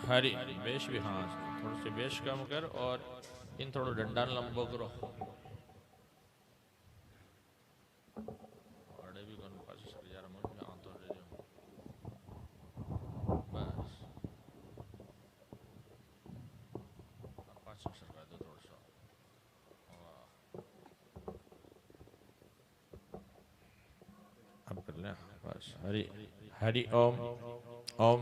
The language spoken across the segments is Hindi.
हरी बेश भी हाँ थोड़ी सी बेश कम कर और इन थोड़ो डंडा लंबो करो अड़े भी कौन पास सर यार मन में आंतो दे दो बस पास सर कर दो थोड़ा सा वाह अब कर ले बस हरी हरि ओम ओम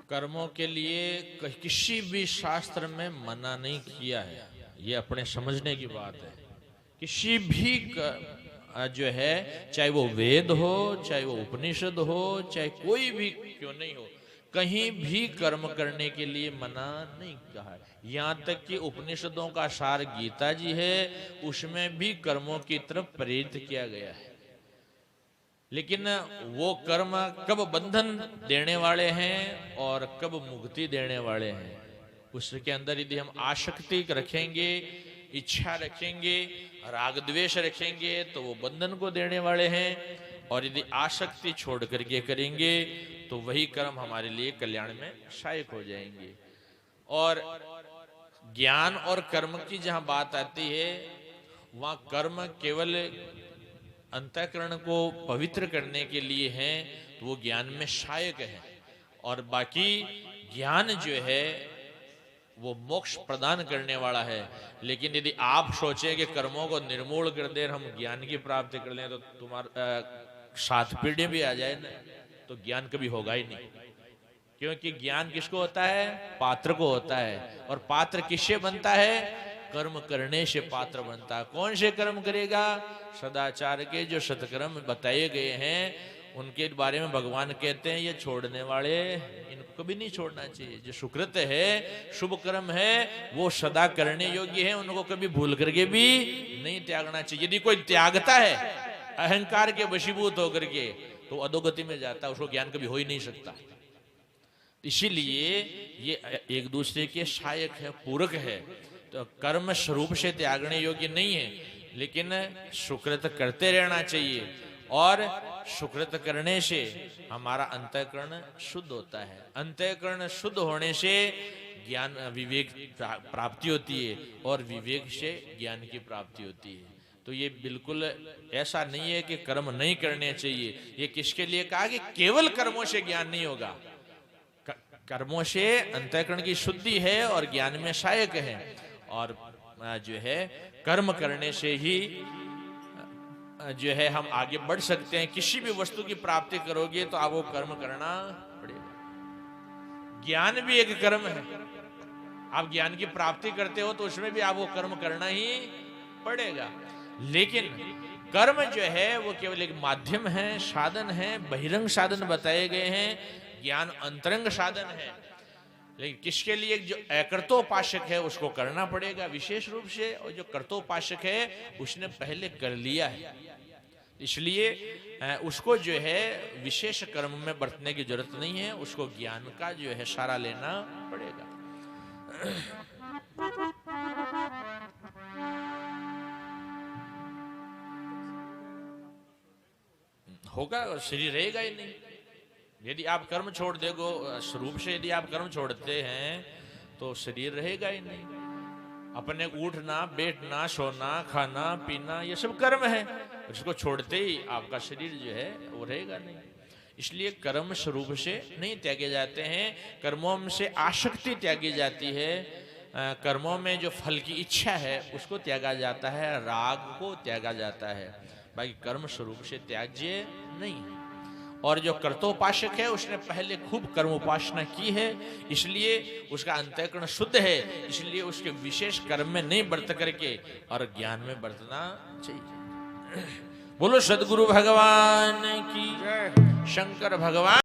कर्मों के लिए किसी भी शास्त्र में मना नहीं किया है। ये अपने समझने की बात है। किसी भी जो है चाहे वो वेद हो चाहे वो उपनिषद हो चाहे कोई भी क्यों नहीं हो कहीं भी कर्म करने के लिए मना नहीं कहा है। यहाँ तक कि उपनिषदों का सार गीता जी है उसमें भी कर्मों की तरफ प्रेरित किया गया है। लेकिन वो कर्म कब बंधन देने वाले हैं और कब मुक्ति देने वाले हैं उसके अंदर यदि हम आसक्ति रखेंगे इच्छा रखेंगे राग द्वेष रखेंगे तो वो बंधन को देने वाले हैं और यदि आसक्ति छोड़ करके करेंगे तो वही कर्म हमारे लिए कल्याण में सहायक हो जाएंगे। और ज्ञान और कर्म की जहां बात आती है वहां कर्म केवल अंतःकरण को पवित्र करने के लिए है तो वो ज्ञान में सहायक है और बाकी ज्ञान जो है वो मोक्ष प्रदान करने वाला है। लेकिन यदि आप सोचें कि कर्मों को निर्मूल कर दे हम ज्ञान की प्राप्ति कर लें तो तुम्हारा 7 पीढ़ी भी आ जाए ना तो ज्ञान कभी होगा ही नहीं। क्योंकि ज्ञान किसको होता है पात्र को होता है और पात्र किससे बनता है कर्म करने से पात्र बनता है। कौन से कर्म करेगा सदाचार के जो सत्कर्म बताए गए हैं उनके बारे में भगवान कहते हैं ये छोड़ने वाले इनको कभी नहीं छोड़ना चाहिए। जो सुकृत है शुभ कर्म है वो सदा करने योग्य है उनको कभी भूल करके भी नहीं त्यागना चाहिए। यदि कोई त्यागता है अहंकार के वशीभूत होकर के तो अधोगति में जाता है उसको ज्ञान कभी हो ही नहीं सकता। इसीलिए ये एक दूसरे के सहायक है पूरक है। तो कर्म स्वरूप से त्यागने योग्य नहीं है लेकिन सुकृत करते रहना चाहिए और सुकृत करने से हमारा अंतःकरण शुद्ध होता है। अंतःकरण शुद्ध होने से ज्ञान विवेक प्राप्ति होती है और विवेक से ज्ञान की प्राप्ति होती है। तो ये बिल्कुल ऐसा नहीं है कि कर्म नहीं करने चाहिए। ये किसके लिए कहा कि केवल कर्मों से ज्ञान नहीं होगा। कर्मों से अंतःकरण की शुद्धि है और ज्ञान में सहायक है और जो है कर्म करने से ही जो है हम आगे बढ़ सकते हैं। किसी भी वस्तु की प्राप्ति करोगे तो आपको कर्म करना पड़ेगा। ज्ञान भी एक कर्म है। आप ज्ञान की प्राप्ति करते हो तो उसमें भी आपको कर्म करना ही पड़ेगा। लेकिन कर्म जो है वो केवल एक माध्यम है साधन है बहिरंग साधन बताए गए हैं। ज्ञान अंतरंग साधन है लेकिन किसके लिए जो अकर्तोपासक है उसको करना पड़ेगा विशेष रूप से और जो कर्तोपासक है उसने पहले कर लिया है इसलिए उसको जो है विशेष कर्म में बरतने की जरूरत नहीं है। उसको ज्ञान का जो है सहारा लेना पड़ेगा। होगा और शरीर रहेगा ही नहीं। यदि आप कर्म छोड़ देगो स्वरूप से यदि आप कर्म छोड़ते हैं तो शरीर रहेगा ही नहीं। अपने उठना बैठना सोना खाना पीना ये सब कर्म है। उसको छोड़ते ही आपका शरीर जो है वो रहेगा नहीं। इसलिए कर्म स्वरूप से नहीं त्यागे जाते हैं। कर्मों से आसक्ति त्यागी जाती है। कर्मों में जो फल की इच्छा है उसको त्यागा जाता है राग को त्यागा जाता है बाकी कर्म स्वरूप से त्याज्य नहीं है। और जो कर्तोपासक है उसने पहले खूब कर्म उपासना की है इसलिए उसका अंतःकरण शुद्ध है। इसलिए उसके विशेष कर्म में नहीं बरत करके और ज्ञान में बरतना चाहिए। बोलो सदगुरु भगवान की शंकर भगवान